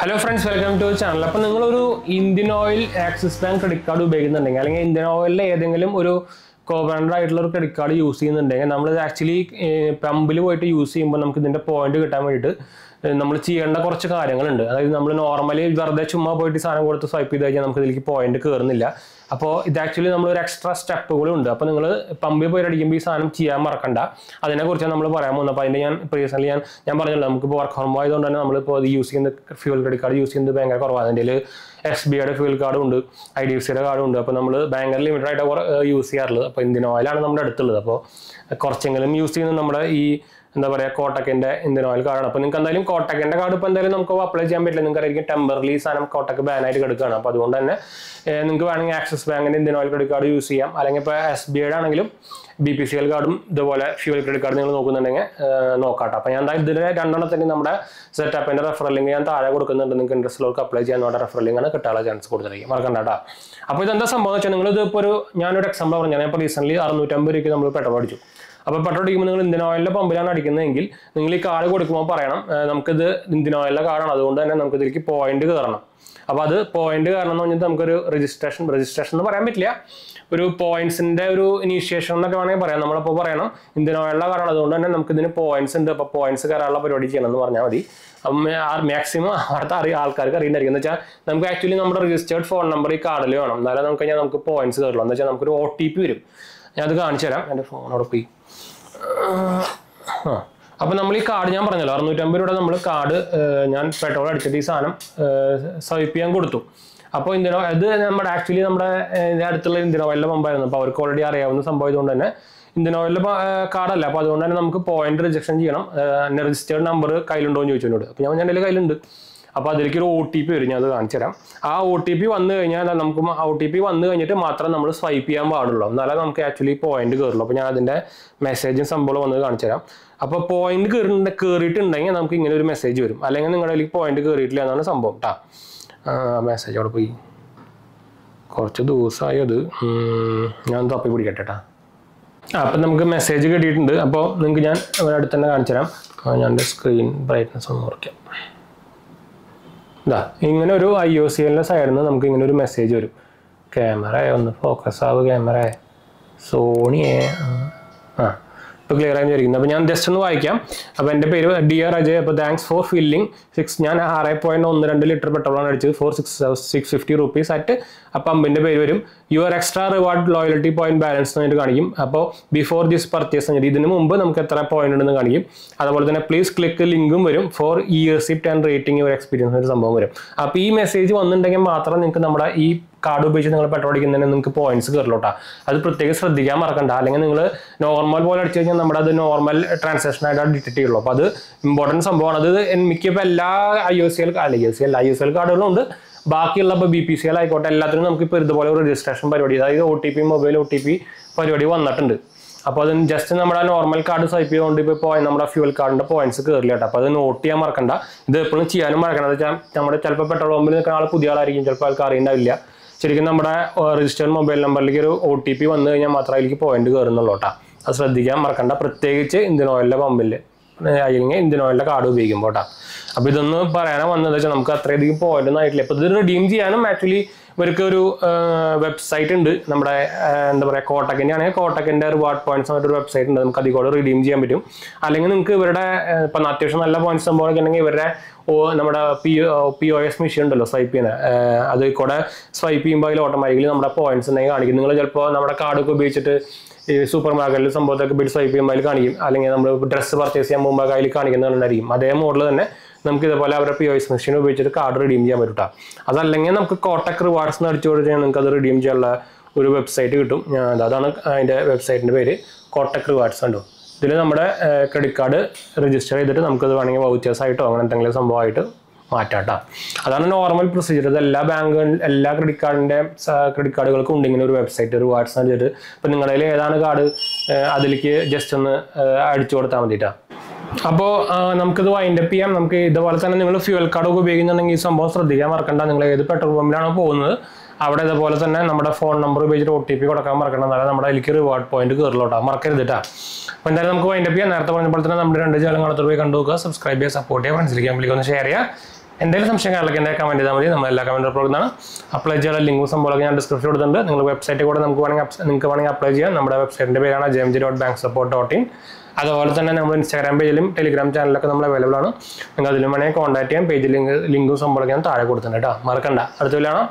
Hello friends, welcome to the channel. അപ്പോൾ നിങ്ങൾ ഒരു Indian Oil Axis bank credit card ഉപയോഗിക്കുന്നുണ്ടെങ്കിൽ അല്ലെങ്കിൽ ഇന്ത്യൻ ഓയിലിലെ ഏതെങ്കിലും ഒരു കോബ്രാൻഡ് ആയിട്ടുള്ള ഒരു ക്രെഡിറ്റ് കാർഡ് യൂസ് ചെയ്യുന്നുണ്ടെങ്കിൽ നമ്മൾ ആക്ച്വലി പമ്പിൽ പോയിട്ട് യൂസ് ചെയ്യുമ്പോൾ നമുക്ക് ഇതിന്റെ പോയിന്റ് കിട്ടാൻ വേണ്ടിയിട്ട് നമ്മൾ ചെയ്യേണ്ട കുറച്ച് കാര്യങ്ങളുണ്ട്. അതായത് നമ്മൾ നോർമലി വെറുതെ ചുമ്മാ പോയിട്ട് സാധനം കൊടുത്ത് സ്വൈപ്പ് ചെയ്ത് കഴിഞ്ഞാൽ നമുക്ക് ഇതിലേക്ക് പോയിന്റ് കയറുന്നില്ല. അപ്പോൾ ഇത് ആക്ച്വലി നമ്മളൊരു എക്സ്ട്രാ സ്റ്റെപ്പുകളും ഉണ്ട്. അപ്പോൾ നിങ്ങൾ പമ്പിൽ പോയി അടിക്കുമ്പോൾ ഈ സാധനം ചെയ്യാൻ മറക്കണ്ട. അതിനെക്കുറിച്ച് നമ്മൾ പറയാൻ പോകുന്നത്. അപ്പോൾ അതിൻ്റെ റീസെൻ്റ്ലി ഞാൻ പറഞ്ഞല്ലോ, നമുക്കിപ്പോൾ വർക്ക് ഹോം ആയതുകൊണ്ട് തന്നെ നമ്മളിപ്പോൾ അത് യൂസ് ചെയ്യുന്ന ഫ്യൂൽ ക്രെഡിറ്റ് കാർഡ് യൂസ് ചെയ്യുന്നത് ഭയങ്കര കുറവാണ്. അതിൻ്റെ SBIയുടെ ഫ്യൂൽ കാർഡും ഉണ്ട്, IDFCയുടെ കാർഡും ഉണ്ട്. അപ്പോൾ നമ്മൾ ഭയങ്കര ലിമിറ്റഡ് ആയിട്ട് യൂസ് ചെയ്യാറുള്ളത്. അപ്പോൾ ഇന്ത്യൻ ഓയിലാണ് നമ്മുടെ അടുത്തുള്ളത്. അപ്പോൾ കുറച്ചെങ്കിലും യൂസ് ചെയ്യുന്നത് നമ്മുടെ ഈ എന്താ പറയുക കോട്ടക്കിൻ്റെ ഇന്ത്യൻ ഓയിൽ കാർഡാണ്. അപ്പോൾ നിങ്ങൾക്ക് എന്തായാലും കോട്ടക്കിൻ്റെ കാർഡ് ഇപ്പോൾ എന്തായാലും നമുക്ക് അപ്ലൈ ചെയ്യാൻ പറ്റില്ല. നിങ്ങൾക്ക് ആയിരിക്കും ടെമ്പറലി സാധനം കോട്ടക്ക് ബാനായിട്ട് കിടക്കുകയാണ്. അപ്പോൾ അതുകൊണ്ട് തന്നെ നിങ്ങൾക്ക് വേണമെങ്കിൽ ആക്സിസ് ബാങ്കിൻ്റെ Indian oil credit card use ചെയ്യാം. അല്ലെങ്കിൽ ഇപ്പോൾ SBIയുടെ ആണെങ്കിലും BPCL കാർഡും ഇതുപോലെ ഫ്യൂൽ ക്രെഡിറ്റ് കാർഡ് നിങ്ങൾ നോക്കുന്നുണ്ടെങ്കിൽ നോക്കാട്ടോ. അപ്പോൾ ഞാൻ ഇതിൻ്റെ രണ്ടെണ്ണത്തിന് നമ്മുടെ സെറ്റപ്പിൻ്റെ റെഫറൽ ലിങ്ക് ഞാൻ താഴെ കൊടുക്കുന്നുണ്ട്. നിങ്ങൾക്ക് ഇൻട്രസ്റ്റ് ഉള്ളവർക്ക് അപ്ലൈ ചെയ്യാൻ നമ്മുടെ റെഫറൽ ലിങ്കാണ് കിട്ടാനുള്ള ചാൻസ് കൊടുത്തിരിക്കും, മറക്കണ്ട കേട്ടോ. അപ്പോൾ ഇതെന്താ സംഭവം എന്ന് വെച്ചാൽ, നിങ്ങൾ ഇതിപ്പോൾ ഞാനൊരു എക്സാമ്പിൾ പറഞ്ഞു. ഞാൻ ഇപ്പോൾ റീസെൻ്റ്ലി 650 രൂപയ്ക്ക് നമ്മൾ പെട്രോൾ അടിച്ചു. അപ്പോൾ പെട്രോൾ അടിക്കുമ്പോൾ നിങ്ങൾ ഇന്ത്യൻ ഓയിലിൻ്റെ പമ്പിലാണ് അടിക്കുന്നതെങ്കിൽ നിങ്ങൾ ഈ കാർഡ് കൊടുക്കുമ്പോൾ പറയണം നമുക്കിത് ഇന്ത്യൻ ഓയിലിൻ്റെ കാർഡാണ്, അതുകൊണ്ട് തന്നെ നമുക്ക് ഇതിലേക്ക് പോയിന്റ് കയറണം. അപ്പോൾ അത് പോയിന്റ് കയറണം എന്ന് പറഞ്ഞാൽ നമുക്കൊരു രജിസ്ട്രേഷൻ എന്ന് പറയാൻ പറ്റില്ല, ഒരു പോയിന്റ്സിൻ്റെ ഒരു ഇനീഷ്യേഷൻ എന്നൊക്കെ വേണമെങ്കിൽ പറയാം. നമ്മളപ്പോൾ പറയണം ഇന്ത്യൻ ഓയിലിൻ്റെ കാർഡാണ്, അതുകൊണ്ട് തന്നെ നമുക്ക് ഇതിന് പോയിന്റ്സ് ഉണ്ട്. അപ്പോൾ പോയിന്റ്സ് കയറാനുള്ള പരിപാടി ചെയ്യണം എന്ന് പറഞ്ഞാൽ മതി. മാക്സിമം അവിടുത്തെ ആൾക്കാർക്ക് അറിയുന്നതായിരിക്കും. എന്ന് വെച്ചാൽ നമുക്ക് ആക്ച്വലി നമ്മുടെ രജിസ്റ്റേർഡ് ഫോൺ നമ്പർ ഈ കാർഡിൽ വേണം, എന്നാലും നമുക്ക് പോയിന്റ്സ് കയറുള്ളൂ. എന്ന് വെച്ചാൽ നമുക്കൊരു OTP വരും. ഞാൻ അത് കാണിച്ചു തരാം. എൻ്റെ ഫോണോടെ പോയി. അപ്പോൾ നമ്മൾ ഈ കാർഡ് ഞാൻ പറഞ്ഞല്ലോ 650 രൂപയുടെ നമ്മൾ കാർഡ് ഞാൻ പെട്രോൾ അടിച്ചിട്ട് ഈ സാധനം സ്വൈപ്പ് ചെയ്യാൻ കൊടുത്തു. അപ്പോൾ ഇന്ത്യൻ ഓയിൽ ഇത് നമ്മുടെ ആക്ച്വലി നമ്മുടെ അടുത്തുള്ള ഇന്ത്യൻ ഓയിലിൻ്റെ പമ്പായിരുന്നു. അപ്പോൾ അവർക്ക് ഓൾറെഡി അറിയാവുന്ന സംഭവം ആയതുകൊണ്ട് തന്നെ ഇന്ത്യൻ ഓയിലിൻ്റെ കാർഡല്ല. അപ്പോൾ അതുകൊണ്ട് തന്നെ നമുക്ക് പോയിന്റ് റിജക്ഷൻ ചെയ്യണം. രജിസ്റ്റേർഡ് നമ്പർ കയ്യിലുണ്ടോ എന്ന് ചോദിച്ചു എന്നോട്. അപ്പോൾ ഞാൻ എൻ്റെ കയ്യിലുണ്ട്. അപ്പോൾ അതിലേക്ക് ഒരു OTP വരും, ഞാൻ അത് കാണിച്ചു തരാം. ആ OTP വന്നു കഴിഞ്ഞാൽ നമുക്ക് OTP വന്നു കഴിഞ്ഞിട്ട് മാത്രം നമ്മൾ സ്വൈപ്പ് ചെയ്യാൻ പാടുള്ളൂ, എന്നാലേ നമുക്ക് ആക്ച്വലി പോയിന്റ് കയറുള്ളൂ. അപ്പോൾ ഞാൻ അതിൻ്റെ മെസ്സേജും സംഭവം വന്ന് കാണിച്ചു തരാം. അപ്പോൾ പോയിന്റ് കയറിയിട്ടുണ്ടെങ്കിൽ നമുക്ക് ഇങ്ങനെ ഒരു മെസ്സേജ് വരും, അല്ലെങ്കിൽ നിങ്ങളുടെ അതിലേക്ക് പോയിന്റ് കയറിയിട്ടില്ല എന്നാണ് സംഭവം കേട്ടോ. മെസ്സേജ് അവിടെ പോയി, കുറച്ച് ദിവസമായി അത്, ഞാൻ തപ്പി പിടിക്കട്ടെ കേട്ടോ. അപ്പം നമുക്ക് മെസ്സേജ് കിട്ടിയിട്ടുണ്ട്. അപ്പോൾ നിങ്ങൾക്ക് ഞാൻ ഇവിടെ അടുത്ത് തന്നെ കാണിച്ചു തരാം. ഞാൻ എൻ്റെ സ്ക്രീൻ ബ്രൈറ്റ്നസ് ഒന്ന് കുറയ്ക്കാം. ഇങ്ങനെ ഒരു IOCLൻ്റെ സൈഡിൽ നിന്ന് നമുക്ക് ഇങ്ങനെ ഒരു മെസ്സേജ് വരും. ക്യാമറ ഒന്ന് ഫോക്കസ് ആവുക, ക്യാമറ സോണിയെ ഇപ്പോൾ ക്ലിയർ ആയി വിചാരിക്കുന്നത്. അപ്പോൾ ഞാൻ ജസ്റ്റ് ഒന്ന് വായിക്കാം. അപ്പോൾ എൻ്റെ പേര് ഡിയർ അജയ്. അപ്പോൾ താങ്ക്സ് ഫോർ ഫില്ലിംഗ് ഞാൻ 6.12 ലിറ്റർ പെട്രോളാണ് അടിച്ചത് ഫോർ 650 rupees അറ്റ്. അപ്പം പമ്പിൻ്റെ പേര് വരും. Your extra reward loyalty point balance എന്നിട്ട് കാണിക്കും. അപ്പോൾ ബിഫോർ ദിസ് പർച്ചേസ് എന്നിട്ട് ഇതിന് മുമ്പ് നമുക്ക് എത്ര പോയിന്റ് ഉണ്ടെന്ന് കാണിക്കും. അതുപോലെ തന്നെ പ്ലീസ് ക്ലിക്ക് ലിങ്കും വരും. For receipt and rating your experience ഒരു സംഭവം വരും. അപ്പോൾ ഈ മെസ്സേജ് വന്നിട്ടുണ്ടെങ്കിൽ മാത്രം നിങ്ങൾക്ക് നമ്മുടെ ഈ കാർഡ് ഉപയോഗിച്ച് നിങ്ങൾ പെട്രോൾ അടിക്കുന്നതിന് നിങ്ങൾക്ക് പോയിന്റ്സ് കയറിലോട്ടാ. അത് പ്രത്യേകം ശ്രദ്ധിക്കാൻ മറക്കണ്ട. അല്ലെങ്കിൽ നിങ്ങൾ നോർമൽ പോലെ അടിച്ചു കഴിഞ്ഞാൽ നമ്മുടെ അത് നോർമൽ ട്രാൻസാക്ഷൻ ആയിട്ട് ഡിറ്റക്ട് ചെയ്യുള്ളൂ. അപ്പോൾ അത് ഇമ്പോർട്ടൻറ്റ് സംഭവമാണ്. അത് മിക്കപ്പോൾ എല്ലാ IOCL കാർഡുകളും ഉണ്ട്. ബാക്കിയുള്ള ഇപ്പോൾ BPCL ആയിക്കോട്ടെ എല്ലാത്തിനും നമുക്കിപ്പോൾ ഇതുപോലെ ഒരു രജിസ്ട്രേഷൻ പരിപാടി, അതായത് OTP മൊബൈൽ OTP പരിപാടി വന്നിട്ടുണ്ട്. അപ്പോൾ അത് ജസ്റ്റ് നമ്മുടെ നോർമൽ കാർഡ് സ്വൈപ്പ് ചെയ്തുകൊണ്ട് ഇപ്പോൾ നമ്മുടെ ഫ്യൂൽ കാർഡിൻ്റെ പോയിന്റ്സ് കയറില്ല കേട്ടോ. അപ്പോൾ അത് നോട്ട് ചെയ്യാൻ മറക്കണ്ട. ഇത് എപ്പോഴും ചെയ്യാനും മറക്കണം. എന്ന് വെച്ചാൽ നമ്മുടെ ചിലപ്പോൾ പെട്രോൾ പമ്പിൽ നിൽക്കുന്ന ആൾ പുതിയ ആളായിരിക്കും, ചിലപ്പോൾ ആൾക്ക് അറിയുണ്ടാവില്ല. ശരിക്കും നമ്മുടെ രജിസ്റ്റേർഡ് മൊബൈൽ നമ്പറിലേക്ക് ഒരു OTP വന്നു കഴിഞ്ഞാൽ മാത്രമേ അതിലേക്ക് പോയിന്റ് കയറുന്നുള്ളൂ കേട്ടോ. അത് ശ്രദ്ധിക്കാൻ മറക്കണ്ട, പ്രത്യേകിച്ച് ഇന്ത്യൻ ഓയിലിൻ്റെ പമ്പിൽ അല്ലെങ്കിൽ ഇന്ത്യൻ ഓയിലിൻ്റെ കാർഡ് ഉപയോഗിക്കുമ്പോൾ കേട്ടോ. അപ്പോൾ ഇതൊന്ന് പറയാനാണ് വന്നത് വെച്ചാൽ നമുക്ക് അത്രയധികം പോയിന്റ് ഒന്നും ആയിട്ടില്ല. അപ്പോൾ ഇത് റിഡീം ചെയ്യാനും ആക്ച്വലി ഇവർക്ക് ഒരു വെബ്സൈറ്റ് ഉണ്ട്. നമ്മുടെ എന്താ പറയുക കോട്ടക്കിൻ്റെ ആണെങ്കിൽ കോട്ടക്കിൻ്റെ റിവാർഡ് പോയിന്റ്സ് ആയിട്ടൊരു വെബ്സൈറ്റ് ഉണ്ട്. നമുക്ക് അതിൽ കൂടെ റിഡീം ചെയ്യാൻ പറ്റും. അല്ലെങ്കിൽ നിങ്ങൾക്ക് ഇവരുടെ ഇപ്പം അത്യാവശ്യം നല്ല പോയിന്റ്സ് സംഭവമൊക്കെ ഉണ്ടെങ്കിൽ ഇവരുടെ നമ്മുടെ POS മെഷീൻ ഉണ്ടല്ലോ സ്വൈപ്പ് ചെയ്യുന്നത്, അതിൽ കൂടെ സ്വൈപ്പ് ചെയ്യുമ്പോൾ അതിൽ ഓട്ടോമാറ്റിക്കലി നമ്മുടെ പോയിന്റ്സ് ഉണ്ടെങ്കിൽ കാണിക്കും. നിങ്ങൾ ചിലപ്പോൾ നമ്മുടെ കാർഡൊക്കെ ഉപയോഗിച്ചിട്ട് ഈ സൂപ്പർ മാർക്കറ്റിൽ സംഭവത്തൊക്കെ ബിൽ സ്വൈപ്പ് ചെയ്യുമ്പോൾ അതിൽ കാണിക്കും. അല്ലെങ്കിൽ നമ്മൾ ഡ്രസ്സ് പർച്ചേസ് ചെയ്യാൻ മുമ്പ് അതിൽ കാണിക്കുന്നുണ്ടായിരിക്കും. അതേ മോഡൽ തന്നെ നമുക്ക് ഇതുപോലെ അവരുടെ POS മെഷീൻ ഉപയോഗിച്ചിട്ട് കാർഡ് റിഡീം ചെയ്യാൻ പറ്റും കേട്ടോ. അതല്ലെങ്കിൽ നമുക്ക് കോട്ടക് റിവാർഡ്സ് എന്ന് അടിച്ചു കൊടുത്താൽ നിങ്ങൾക്ക് അത് റിഡീം ചെയ്യാനുള്ള ഒരു വെബ്സൈറ്റ് കിട്ടും. അതാണ് അതിൻ്റെ വെബ്സൈറ്റിൻ്റെ പേര്, കോട്ടക് റിവാർഡ്സ് ഉണ്ടോ. ഇതിൽ നമ്മുടെ ക്രെഡിറ്റ് കാർഡ് രജിസ്റ്റർ ചെയ്തിട്ട് നമുക്കത് വേണമെങ്കിൽ വൗച്ചേഴ്സ് ആയിട്ടോ അങ്ങനെ എന്തെങ്കിലും സംഭവമായിട്ട് മാറ്റാട്ടോ. അതാണ് നോർമൽ പ്രൊസീജിയർ. ഇത് എല്ലാ എല്ലാ ക്രെഡിറ്റ് കാർഡുകൾക്കും ഉണ്ട് ഇങ്ങനെ ഒരു വെബ്സൈറ്റ് റിവാർഡ്സ് എന്ന് വെച്ചിട്ട്. ഇപ്പം നിങ്ങളുടെ ഏതാണ് കാർഡ് അതിലേക്ക് ജസ്റ്റ് ഒന്ന് അടിച്ചു കൊടുത്താൽ മതിയിട്ടാണ്. അപ്പോൾ നമുക്കിത് വൈൻഡപ്പ് ചെയ്യാം. നമുക്ക് ഇതുപോലെ തന്നെ നിങ്ങൾ ഫ്യൂൽ കാർഡൊക്കെ ഉപയോഗിക്കുന്നുണ്ടെങ്കിൽ ഈ സംഭവം ശ്രദ്ധിക്കാൻ മറക്കണ്ട. നിങ്ങൾ ഏത് പെട്രോൾ പമ്പിലാണോ പോകുന്നത് അവിടെ ഇതുപോലെ തന്നെ നമ്മുടെ ഫോൺ നമ്പർ ഉപയോഗിച്ചിട്ട് OTP കൊടുക്കാൻ മറക്കണം, എന്നാലും നമ്മുടെ അതിലേക്ക് റിവാർഡ് പോയിന്റ് കയറിലോട്ടാ, മറക്കരുതിട്ടാ. അപ്പോൾ എന്തായാലും നമുക്ക് വൈൻഡപ്പ് ചെയ്യാം. നേരത്തെ പറഞ്ഞപ്പോൾ തന്നെ നമ്മുടെ 2 ചാനൽ കാണത്തോട് പോയി കണ്ടു നോക്കുക, സബ്സ്ക്രൈബ് ചെയ്യുക, സപ്പോർട്ട് ചെയ്യുക, ഫ്രണ്ട്സിലേക്ക് ഒന്ന് ഷെയർ ചെയ്യുക. എന്തെങ്കിലും സംശയങ്ങളൊക്കെ എൻ്റെ കമൻറ്റ് ചെയ്താൽ മതി. നമ്മളെല്ലാ കമൻറ്റ് റിപ്പോർട്ടാണ് അപ്ലൈ ചെയ്യാനുള്ള ലിങ്കും സംഭവമൊക്കെ ഞാൻ ഡിസ്ക്രിപ്ഷൻ കൊടുത്തിട്ടുണ്ട്. നിങ്ങൾ വെബ്സൈറ്റിൽ കൂടെ നിങ്ങൾക്ക് വേണമെങ്കിൽ അപ്ലൈ ചെയ്യാം. നമ്മുടെ വെബ്സൈറ്റിൻ്റെ പേരാണ് jmg.banksupport.in. അതുപോലെ തന്നെ നമ്മൾ ഇൻസ്റ്റാഗ്രാം പേജിലും ടെലിഗ്രാം ചാനലിലൊക്കെ നമ്മൾ അവൈലബിൾ ആണ്. നിങ്ങൾ അതിലും വേണമെങ്കിൽ കോൺടാക്ട് ചെയ്യാം. പേജിൽ ലിങ്കും സംഭവമൊക്കെ ഞാൻ താഴെ കൊടുത്തിട്ടുണ്ട് കേട്ടോ, മറക്കണ്ട. അടുത്ത വീഡിയോ കാണാം.